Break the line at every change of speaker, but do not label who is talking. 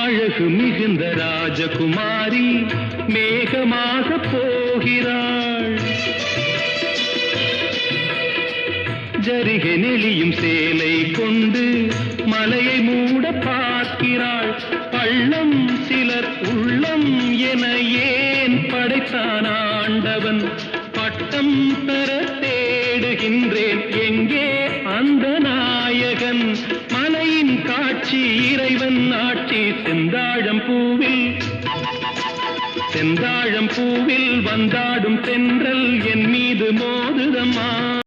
அழகு மிகுந்த ராஜகுமாரி மேகமாக போகிறாள். ஜரிகை நெளியும் சேலை கொண்டு மலையை மூட பார்க்கிறாள். பள்ளம் சிலர் உள்ளம் என ஏன் படைத்தான் ஆண்டவன்? பட்டம் பெற தேடுகின்றேன், எங்கே அந்த நாயகன்? மலையின் காட்சி இறைவன் ஆட்சி. செந்தாழம் பூவில் வந்தாடும் தென்றல் என் மீது மோதுதம்மா.